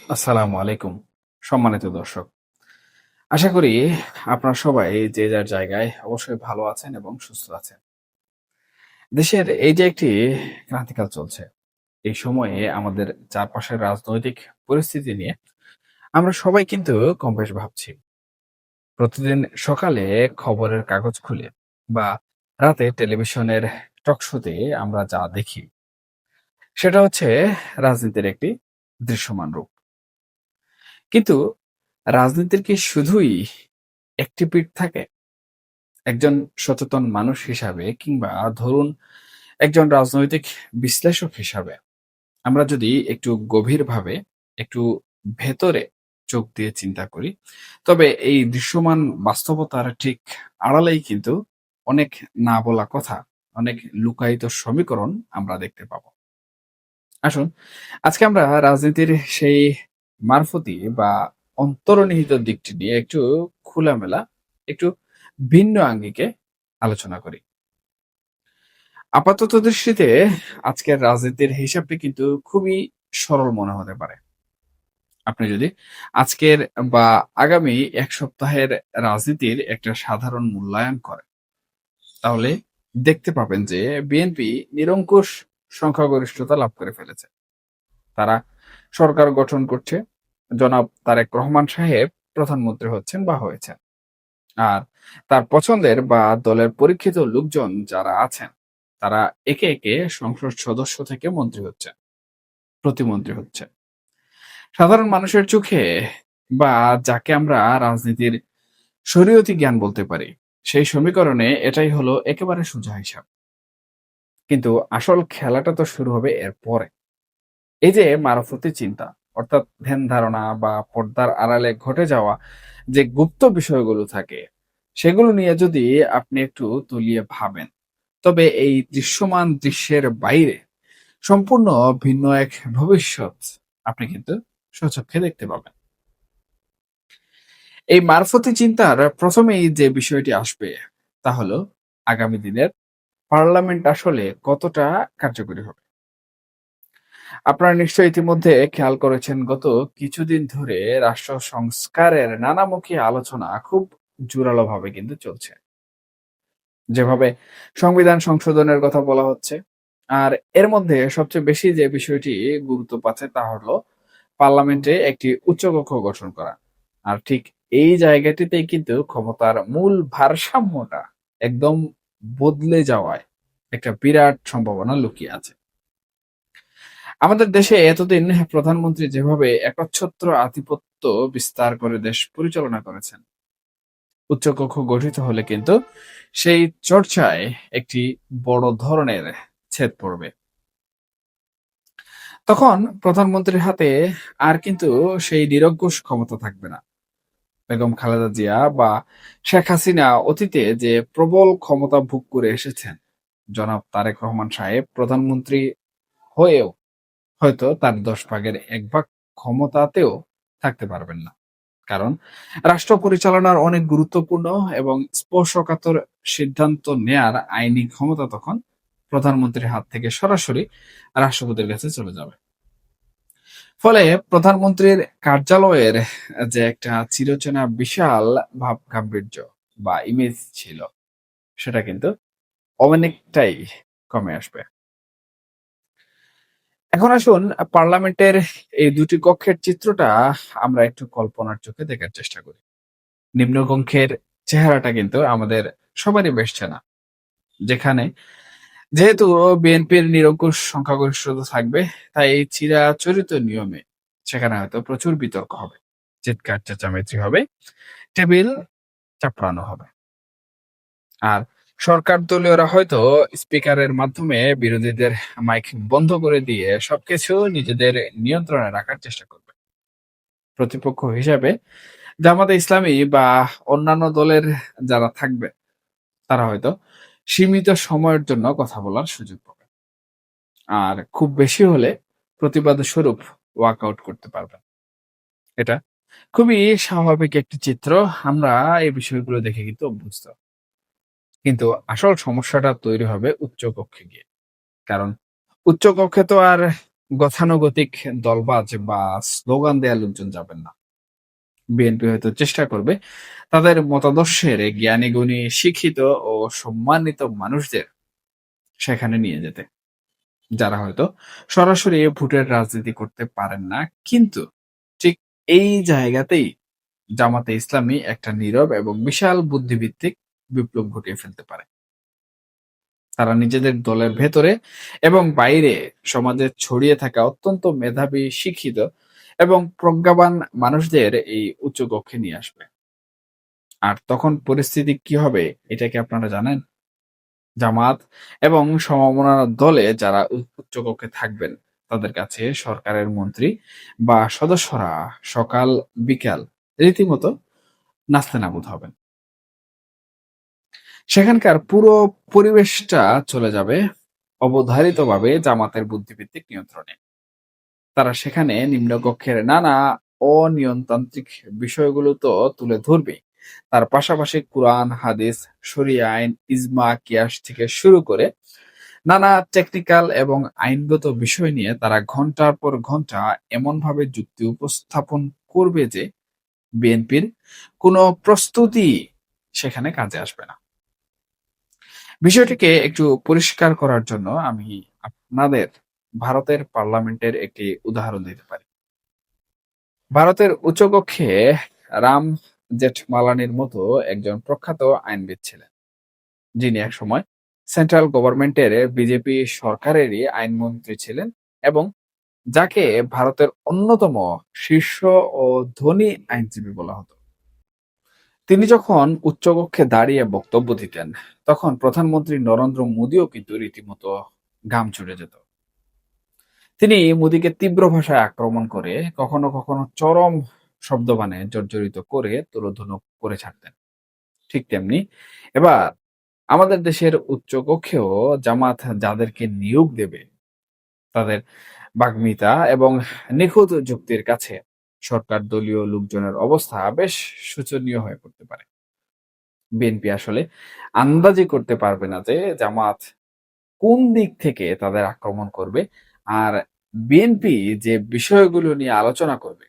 আসসালামু আলাইকুম সম্মানিত দর্শক। আশা করি আপনারা সবাই যে যার জায়গায় অবশ্যই ভালো আছেন এবং সুস্থ আছেন। দেশের এই যে একটি ক্রান্তিকাল চলছে, এই সময়ে আমাদের চারপাশের রাজনৈতিক পরিস্থিতি নিয়ে আমরা সবাই কিন্তু কম বেশ ভাবছি। প্রতিদিন সকালে খবরের কাগজ খুলে বা রাতে টেলিভিশনের টক শোতে আমরা যা দেখি সেটা হচ্ছে রাজনীতির একটি দৃশ্যমান রূপ। কিন্তু রাজনীতির কি শুধুই একটি পিঠ থাকে? একজন সচেতন মানুষ হিসাবে কিংবা ধরুন একজন রাজনৈতিক বিশ্লেষক হিসাবে আমরা যদি একটু গভীরভাবে একটু ভেতরে চোখ দিয়ে চিন্তা করি, তবে এই দৃশ্যমান বাস্তবতার ঠিক আড়ালেই কিন্তু অনেক না বলা কথা, অনেক লুকায়িত সমীকরণ আমরা দেখতে পাবো। আসুন আজকে আমরা রাজনীতির সেই মারফতি বা অন্তর্নিহিত দিকটি নিয়ে একটু খোলামেলা, একটু ভিন্ন আঙ্গিকে আলোচনা করি। আপাতত দৃষ্টিতে আজকের রাজনীতির হিসাবটি কিন্তু খুবই সরল মনে হতে পারে। আপনি যদি আজকের বা আগামী এক সপ্তাহের রাজনীতির একটা সাধারণ মূল্যায়ন করেন, তাহলে দেখতে পাবেন যে বিএনপি নিরঙ্কুশ সংখ্যাগরিষ্ঠতা লাভ করে ফেলেছে। তারা সরকার গঠন করছে। জনাব তারেক রহমান সাহেব প্রধানমন্ত্রী হচ্ছেন বা হয়েছেন। আর তার পছন্দের বা দলের পরীক্ষিত লোকজন যারা আছেন, তারা একে একে সংসদ সদস্য থেকে মন্ত্রী হচ্ছেন, প্রতিমন্ত্রী হচ্ছেন। সাধারণ মানুষের চোখে বা যাকে আমরা রাজনীতির শরীয়তি জ্ঞান বলতে পারি, সেই সমীকরণে এটাই হলো একেবারে সোজা হিসাব। কিন্তু আসল খেলাটা তো শুরু হবে এরপরে। এই যে মারফতি চিন্তা, অর্থাৎ ধ্যান ধারণা বা পর্দার আড়ালে ঘটে যাওয়া যে গুপ্ত বিষয়গুলো থাকে, সেগুলো নিয়ে যদি আপনি একটু তলিয়ে ভাবেন, তবে এই দৃশ্যমান দৃশ্যের বাইরে সম্পূর্ণ ভিন্ন এক ভবিষ্যৎ আপনি কিন্তু স্বচক্ষে দেখতে পাবেন। এই মারফতি চিন্তার প্রথমেই যে বিষয়টি আসবে তা হলো আগামী দিনের পার্লামেন্ট আসলে কতটা কার্যকরী হবে। আপনারা নিশ্চয়ই ইতিমধ্যে খেয়াল করেছেন, গত কিছুদিন ধরে রাষ্ট্র সংস্কারের নানামুখী আলোচনা খুব জোরালোভাবে কিন্তু চলছে। যেভাবে সংবিধান সংশোধনের কথা বলা হচ্ছে, আর এর মধ্যে সবচেয়ে বেশি যে বিষয়টি গুরুত্ব পাচ্ছে তা হলো পার্লামেন্টে একটি উচ্চকক্ষ গঠন করা। আর ঠিক এই জায়গাটিতেই কিন্তু ক্ষমতার মূল ভারসাম্যটা একদম বদলে যাওয়ায় একটা বিরাট সম্ভাবনা লুকিয়ে আছে। আমাদের দেশে এতদিন প্রধানমন্ত্রী যেভাবে একচ্ছত্র আধিপত্য বিস্তার করে দেশ পরিচালনা করেছেন, উচ্চকক্ষ গঠিত হলে কিন্তু সেই চর্চায় একটি বড় ধরনের ছেদ পড়বে। তখন প্রধানমন্ত্রীর হাতে আর কিন্তু সেই নিরঙ্কুশ ক্ষমতা থাকবে না। বেগম খালেদা জিয়া বা শেখ হাসিনা অতীতে যে প্রবল ক্ষমতা ভোগ করে এসেছেন, জনাব তারেক রহমান সাহেব প্রধানমন্ত্রী হয়েও হয়তো তার ১০ ভাগের ১ ভাগ ক্ষমতাতেও থাকতে পারবেন না। কারণ রাষ্ট্র পরিচালনার অনেক গুরুত্বপূর্ণ এবং স্পর্শকাতর সিদ্ধান্ত নেয়ার আইনি ক্ষমতা তখন প্রধানমন্ত্রীর হাত থেকে সরাসরি রাষ্ট্রপতির কাছে চলে যাবে। ফলে প্রধানমন্ত্রীর কার্যালয়ের যে একটা চিরচেনা বিশাল ভাব গাম্ভীর্য বা ইমেজ ছিল, সেটা কিন্তু অনেকটাই কমে আসবে। এখন আসুন পার্লামেন্টের এই দুটি কক্ষের চিত্রটা আমরা একটু কল্পনার চোখে দেখার চেষ্টা করি। নিম্নকক্ষের চেহারাটা কিন্তু আমাদের সবারই বেশ চেনা। যেখানে যেহেতু বিএনপির নিরঙ্কুশ সংখ্যাগরিষ্ঠতা থাকবে, তাই এই চিরাচরিত নিয়মে সেখানে হয়তো প্রচুর বিতর্ক হবে, চিৎকার চেঁচামেচি হবে, টেবিল চাপড়ানো হবে। আর সরকার দলীয়রা হয়তো স্পিকারের মাধ্যমে বিরোধীদের মাইক বন্ধ করে দিয়ে সবকিছু নিজেদের নিয়ন্ত্রণে রাখার চেষ্টা করবে। প্রতিপক্ষ হিসাবে জামাতে ইসলামী বা অন্যান্য দলের যারা থাকবে, তারা হয়তো সীমিত সময়ের জন্য কথা বলার সুযোগ পাবে। আর খুব বেশি হলে প্রতিবাদ স্বরূপ ওয়াকআউট করতে পারবেন। এটা খুবই স্বাভাবিক একটি চিত্র। আমরা এই বিষয়গুলো দেখে কিন্তু অভ্যস্ত। কিন্তু আসল সমস্যাটা তৈরি হবে উচ্চ কক্ষে গিয়ে। কারণ উচ্চ কক্ষে তো আর গতানুগতিক দলবাজ বা স্লোগান দেয়া লোকজন যাবেন না। বিএনপি হয়তো চেষ্টা করবে তাদের মতাদর্শের জ্ঞানী গুণী শিক্ষিত ও সম্মানিত মানুষদের সেখানে নিয়ে যেতে, যারা হয়তো সরাসরি ভোটের রাজনীতি করতে পারেন না, কিন্তু ঠিক এই জায়গাতেই জামাতে ইসলামী একটা নীরব এবং বিশাল বুদ্ধিভিত্তিক বিপ্লব ঘটিয়ে ফেলতে পারে। তারা নিজেদের দলের ভেতরে এবং বাইরে সমাজে ছড়িয়ে থাকা অত্যন্ত মেধাবী, শিক্ষিত এবং প্রজ্ঞাবান মানুষদের এই উচ্চ কক্ষে নিয়ে আসবে। আর তখন পরিস্থিতি কি হবে এটা কি আপনারা জানেন? জামাত এবং সমমনা দলে যারা উচ্চ কক্ষে থাকবেন, তাদের কাছে সরকারের মন্ত্রী বা সদস্যরা সকাল বিকাল রীতিমতো নাস্তানাবুদ হবেন। সেখানকার পুরো পরিবেশটা চলে যাবে অবধারিতভাবে জামাতের বুদ্ধিভিত্তিক নিয়ন্ত্রণে। তারা সেখানে নিম্নকক্ষের নানা অনিয়মতান্ত্রিক বিষয়গুলো তো তুলে ধরবে, তার পাশাপাশি কোরআন, হাদিস, শরিয়া আইন, ইজমা, কিয়াস থেকে শুরু করে নানা টেকনিক্যাল এবং আইনগত বিষয় নিয়ে তারা ঘন্টার পর ঘন্টা এমনভাবে যুক্তি উপস্থাপন করবে যে বিএনপির কোনো প্রস্তুতি সেখানে কাজে আসবে না। বিষয়টিকে একটু পরিষ্কার করার জন্য আমি আপনাদের ভারতের পার্লামেন্টের একটি উদাহরণ দিতে পারি। ভারতের উচ্চকক্ষে রাম জেঠমালানির মতো একজন প্রখ্যাত আইনবিদ ছিলেন, যিনি একসময় সেন্ট্রাল গভর্নমেন্টের বিজেপি সরকারেরই আইনমন্ত্রী ছিলেন এবং যাকে ভারতের অন্যতম শীর্ষ ও ধনী আইনজীবী বলা হতো। তিনি যখন উচ্চকক্ষে দাঁড়িয়ে বক্তব্য দিতেন, তখন প্রধানমন্ত্রী নরেন্দ্র মোদীও কিন্তু রীতিমতো ঘাম ছুটে যেত। তিনি মোদীকে তীব্র ভাষায় আক্রমণ করে কখনো কখনো চরম শব্দবাণে জর্জরিত করে তুলোধুনো করে ছাড়তেন। ঠিক তেমনি এবার আমাদের দেশের উচ্চকক্ষেও জামাত যাদেরকে নিয়োগ দেবে, তাদের বাগ্মিতা এবং নিখুঁত যুক্তির কাছে সরকার দলীয় লোকজনের অবস্থা বেশ শোচনীয় হয়ে পড়তে পারে। বিএনপি আসলে আন্দাজি করতে পারবে না যে জামাত কোন দিক থেকে তাদের আক্রমণ করবে, আর বিএনপি যে বিষয়গুলো নিয়ে আলোচনা করবে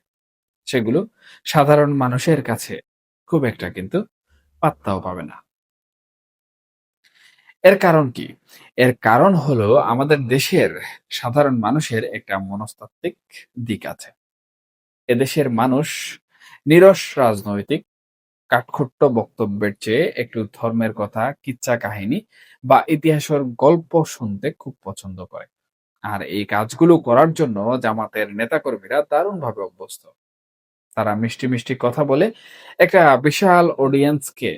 সেগুলো সাধারণ মানুষের কাছে খুব একটা কিন্তু পাত্তাও পাবে না। এর কারণ কি? এর কারণ হলো আমাদের দেশের সাধারণ মানুষের একটা মনস্তাত্ত্বিক দিক আছে। এদেশের মানুষ নিরস রাজনৈতিক কাঠখোট্ট বক্তব্যের চেয়ে একটু ধর্মের কথা, কিচ্ছা কাহিনী বা ইতিহাসের গল্প শুনতে খুব পছন্দ করে। আর এই কাজগুলো করার জন্য জামাতের নেতাকর্মীরা দারুণভাবে অভ্যস্ত। তারা মিষ্টি মিষ্টি কথা বলে একটা বিশাল অডিয়েন্সকে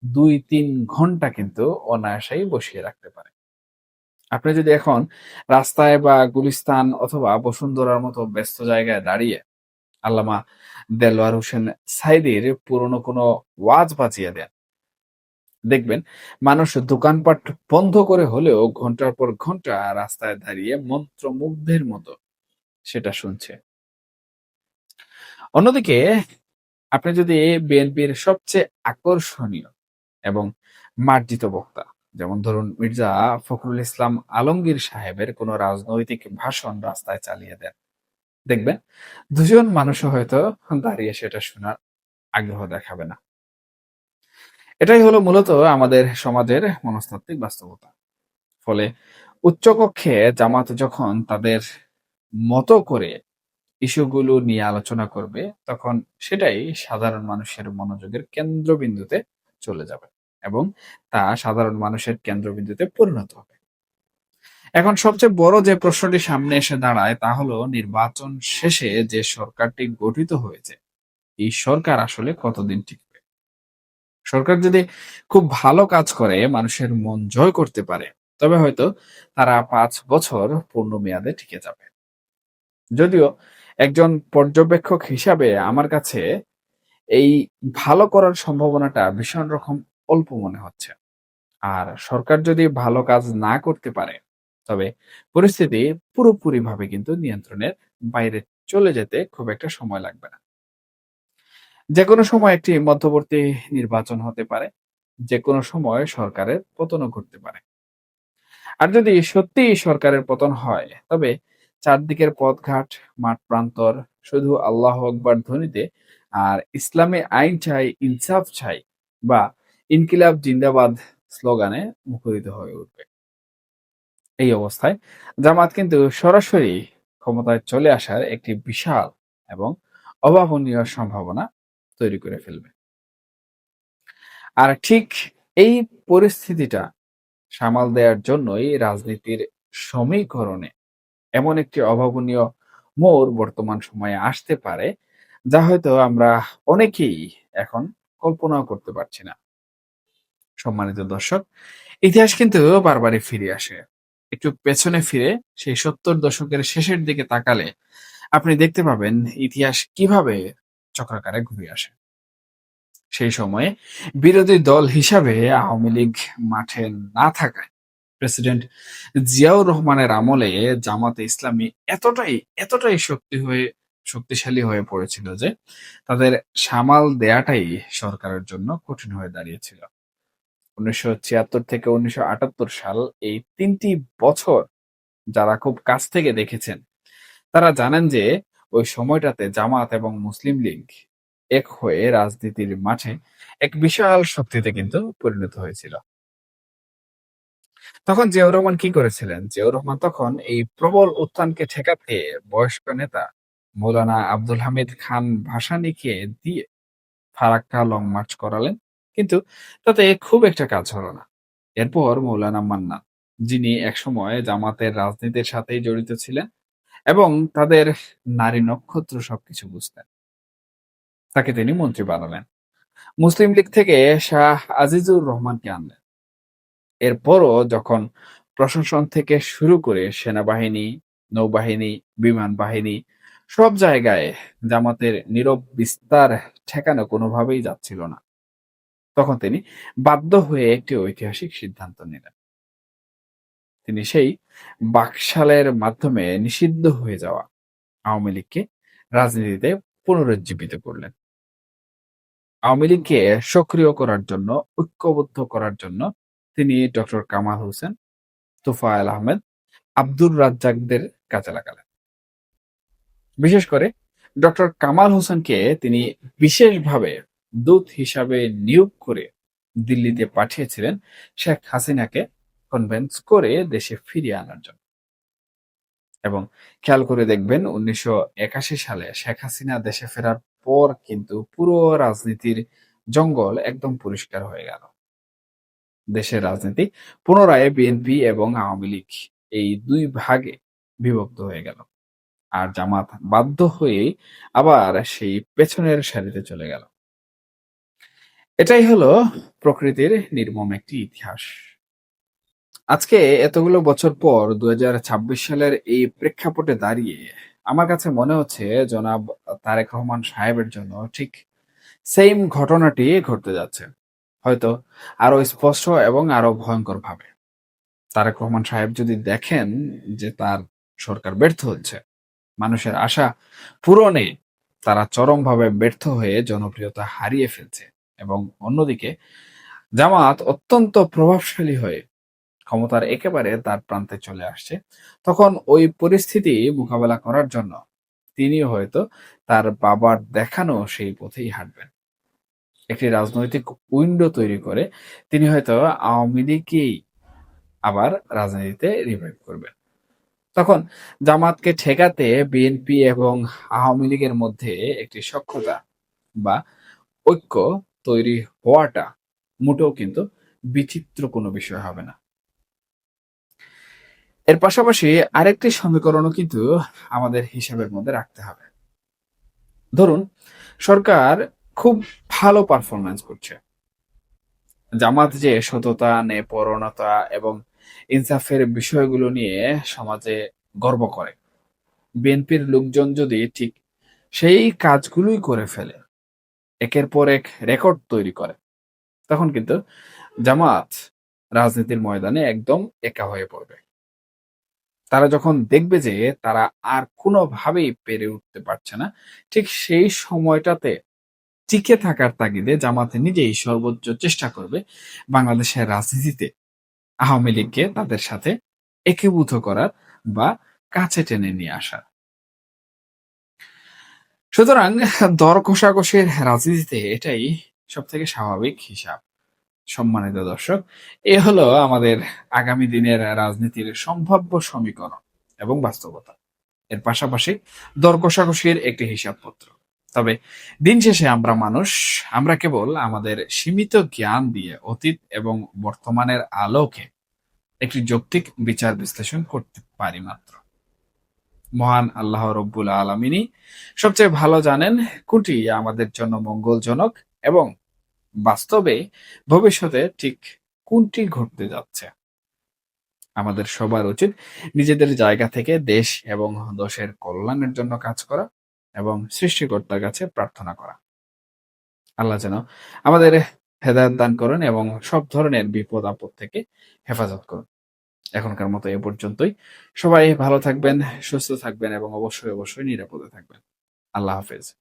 ২-৩ ঘন্টা কিন্তু অনায়াসেই বসিয়ে রাখতে পারে। আপনি যদি এখন রাস্তায় বা গুলিস্তান অথবা বসুন্ধরার মতো ব্যস্ত জায়গায় দাঁড়িয়ে আল্লামা দেলোয়ার হোসেন সাঈদীর পুরনো কোনো ওয়াজ বাজিয়ে দেন, দেখবেন মানুষ দোকানপাট বন্ধ করে হলেও ঘন্টার পর ঘন্টা রাস্তায় দাঁড়িয়ে মন্ত্রমুগ্ধের মতো সেটা শুনছে। অন্যদিকে আপনি যদি বিএনপির সবচেয়ে আকর্ষণীয় এবং মার্জিত বক্তা, যেমন ধরুন মির্জা ফখরুল ইসলাম আলমগীর সাহেবের কোনো রাজনৈতিক ভাষণ রাস্তায় চালিয়ে দেন, দেখবেন দুজন মানুষও হয়তো দাঁড়িয়ে সেটা শোনার আগ্রহ দেখাবে না। এটাই হলো মূলত আমাদের সমাজের মনস্তাত্ত্বিক বাস্তবতা। ফলে উচ্চকক্ষে জামাত যখন তাদের মতো করে ইস্যুগুলো নিয়ে আলোচনা করবে, তখন সেটাই সাধারণ মানুষের মনোযোগের কেন্দ্রবিন্দুতে চলে যাবে এবং তা সাধারণ মানুষের কেন্দ্রবিন্দুতে পরিণত হবে। এখন সবচেয়ে বড় যে প্রশ্নটি সামনে এসে দাঁড়ায় তা হলো নির্বাচন শেষে যে সরকারটি গঠিত হয়েছে, এই সরকার আসলে কতদিন টিকবে? সরকার যদি খুব ভালো কাজ করে মানুষের মন জয় করতে পারে, তবে হয়তো তারা ৫ বছর পূর্ণ মেয়াদে টিকে যাবে। যদিও একজন পর্যবেক্ষক হিসাবে আমার কাছে এই ভালো করার সম্ভাবনাটা ভীষণ রকম অল্প মনে হচ্ছে। আর সরকার যদি ভালো কাজ না করতে পারে, তবে পরিস্থিতি পুরোপুরিভাবে কিন্তু নিয়ন্ত্রণের বাইরে চলে যেতে খুব একটা সময় লাগবে না। যেকোনো সময় একটি মধ্যবর্তী নির্বাচন হতে পারে, যেকোনো সময় সরকারের পতনও ঘটতে পারে। আর যদি সত্যিই সরকারের পতন হয়, তবে চারদিকের পথঘাট, মাঠ প্রান্তর শুধু আল্লাহ আকবার ধ্বনিতে আর ইসলামে আইন চাই, ইনসাফ চাই বা ইনকিলাব জিন্দাবাদ স্লোগানে মুখরিত হয়ে উঠবে। এই অবস্থায় জামাত কিন্তু সরাসরি ক্ষমতায় চলে আসার একটি বিশাল এবং অভাবনীয় সম্ভাবনা তৈরি করে ফেলবে। আর ঠিক এই পরিস্থিতিটা সামাল দেওয়ার জন্যই রাজনীতির সমীকরণে এমন একটি অভাবনীয় মোড় বর্তমান সময়ে আসতে পারে, যা হয়তো আমরা অনেকেই এখন কল্পনাও করতে পারছি না। সম্মানিত দর্শক, ইতিহাস কিন্তু বারবারই ফিরে আসে। একটু পেছনে ফিরে সেই ৭০ দশকের শেষের দিকে তাকালে আপনি দেখতে পাবেন ইতিহাস কিভাবে চক্রাকারে ঘুরে আসে। সেই সময়ে বিরোধী দল হিসাবে আওয়ামী লীগ মাঠে না থাকায় প্রেসিডেন্ট জিয়াউর রহমানের আমলে জামাতে ইসলামী এতটাই শক্তিশালী হয়ে পড়েছিল যে তাদের সামাল দেয়াটাই সরকারের জন্য কঠিন হয়ে দাঁড়িয়েছিল। ১৯৭৬ থেকে ১৯৭৮ সাল এই ৩টি বছর যারা খুব কাছ থেকে দেখেছেন তারা জানেন যে ওই সময়টাতে জামাত এবং মুসলিম লীগ এক হয়ে রাজনীতির মাঠে এক বিশাল শক্তিতে কিন্তু পরিণত হয়েছিল। তখন জিয়াউর রহমান কি করেছিলেন? জিয়াউর রহমান তখন এই প্রবল উত্থানকে ঠেকাতে বয়স্ক নেতা মৌলানা আব্দুল হামিদ খান ভাসানীকে দিয়ে ফারাক্কা লং মার্চ করালেন। কিন্তু তাতে খুব একটা কাজ হলো না। এরপর মৌলানা মান্নান, যিনি একসময় জামাতের রাজনীতির সাথেই জড়িত ছিলেন এবং তাদের নারী নক্ষত্র সবকিছু বুঝতেন, তাকে তিনি মন্ত্রী বানালেন। মুসলিম লীগ থেকে শাহ আজিজুর রহমানকে আনলেন। এরপরও যখন প্রশাসন থেকে শুরু করে সেনাবাহিনী, নৌবাহিনী, বিমান বাহিনী সব জায়গায় জামাতের নীরব বিস্তার ঠেকানো কোনোভাবেই যাচ্ছিল না, তখন তিনি বাধ্য হয়ে একটি ঐতিহাসিক সিদ্ধান্ত নিলেন। তিনি সেই বাকশালের মাধ্যমে নিষিদ্ধ হয়ে যাওয়া আওয়ামী লীগকে রাজনীতিতে পুনরুজ্জীবিত করলেন। আওয়ামী লীগকে সক্রিয় করার জন্য, ঐক্যবদ্ধ করার জন্য তিনি ডক্টর কামাল হোসেন, তোফায়েল আহমেদ, আব্দুর রাজ্জাকদের কাজে লাগালেন। বিশেষ করে ডক্টর কামাল হোসেনকে তিনি বিশেষভাবে দূত হিসাবে নিয়োগ করে দিল্লিতে পাঠিয়েছিলেন শেখ হাসিনাকে কনভিন্স করে দেশে ফিরিয়ে আনার জন্য। এবং খেয়াল করে দেখবেন ১৯৮১ সালে শেখ হাসিনা দেশে ফেরার পর কিন্তু পুরো রাজনীতির জঙ্গল একদম পরিষ্কার হয়ে গেল। দেশের রাজনীতি পুনরায় বিএনপি এবং আওয়ামী লীগ এই দুই ভাগে বিভক্ত হয়ে গেল। আর জামাত বাধ্য হয়ে আবার সেই পেছনের সারিতে চলে গেল। এটাই হলো প্রকৃতির নির্মম একটি ইতিহাস। আজকে এতগুলো বছর পর ২০২৬ সালের এই প্রেক্ষাপটে দাঁড়িয়ে আমার কাছে মনে হচ্ছে জনাব তারেক রহমান সাহেবের জন্য ঠিক সেম ঘটনাটি ঘটতে যাচ্ছে, হয়তো আরো স্পষ্ট এবং আরো ভয়ঙ্কর ভাবে। তারেক রহমান সাহেব যদি দেখেন যে তার সরকার ব্যর্থ হচ্ছে, মানুষের আশা পূরণে তারা চরমভাবে ব্যর্থ হয়ে জনপ্রিয়তা হারিয়ে ফেলছে, এবং অন্যদিকে জামাত অত্যন্ত প্রভাবশালী হয়ে ক্ষমতার একেবারে তার প্রান্তে চলে আসছে, তখন ওই পরিস্থিতি মোকাবেলা করার জন্য তিনি হয়তো তার বাবার দেখানো সেই পথেই হাঁটবেন। একটি রাজনৈতিক উইন্ডো তৈরি করে তিনি হয়তো আওয়ামী লীগকেই আবার রাজনীতিতে রিভাইভ করবেন। তখন জামাতকে ঠেকাতে বিএনপি এবং আওয়ামী লীগের মধ্যে একটি সখ্যতা বা ঐক্য তৈরি হওয়াটা মোটেও কিন্তু বিচিত্র কোনো বিষয় হবে না। এর পাশাপাশি আরেকটি সমীকরণও কিন্তু আমাদের হিসাবের মধ্যে রাখতে হবে। ধরুন, সরকার খুব ভালো পারফরমেন্স করছে, জামাত যে সততা, ন্যায়পরায়ণতা এবং ইনসাফের বিষয়গুলো নিয়ে সমাজে গর্ব করে, বিএনপির লোকজন যদি ঠিক সেই কাজগুলোই করে ফেলে, একের পর এক রেকর্ড তৈরি করে, তখন কিন্তু জামাত রাজনীতির ময়দানে একদম একা হয়ে পড়বে। তারা যখন দেখবে যে তারা আর কোনোভাবেই পেরে উঠতে পারছে না, ঠিক সেই সময়টাতে টিকে থাকার তাগিদে জামাতে নিজেই সর্বোচ্চ চেষ্টা করবে বাংলাদেশের রাজনীতিতে আওয়ামী লীগকে তাদের সাথে একীভূত করার বা কাছে টেনে নিয়ে আসার। সুতরাং দর কষাকষির রাজনীতিতে এটাই সবথেকে স্বাভাবিক হিসাব। সম্মানিত দর্শক, এ হলো আমাদের আগামী দিনের রাজনীতির সম্ভাব্য সমীকরণ এবং বাস্তবতা। এর পাশাপাশি দর কষাকষির একটি হিসাবপত্র। তবে দিন শেষে আমরা মানুষ, আমরা কেবল আমাদের সীমিত জ্ঞান দিয়ে অতীত এবং বর্তমানের আলোকে একটি যৌক্তিক বিচার বিশ্লেষণ করতে পারি মাত্র। মহান আল্লাহ রব্বুল আলামিনই সবচেয়ে ভালো জানেন কোনটি আমাদের জন্য মঙ্গলজনক এবং বাস্তবে ভবিষ্যতে ঠিক কোনটি ঘটতে যাচ্ছে। আমাদের সবার উচিত নিজেদের জায়গা থেকে দেশ এবং দেশের কল্যাণের জন্য কাজ করা এবং সৃষ্টিকর্তার কাছে প্রার্থনা করা। আল্লাহ যেন আমাদের হেদায়েত দান করেন এবং সব ধরনের বিপদ আপদ থেকে হেফাজত করুন। এখনকার মতো এ পর্যন্তই। সবাই ভালো থাকবেন, সুস্থ থাকবেন এবং অবশ্যই নিরাপদে থাকবেন। আল্লাহ হাফেজ।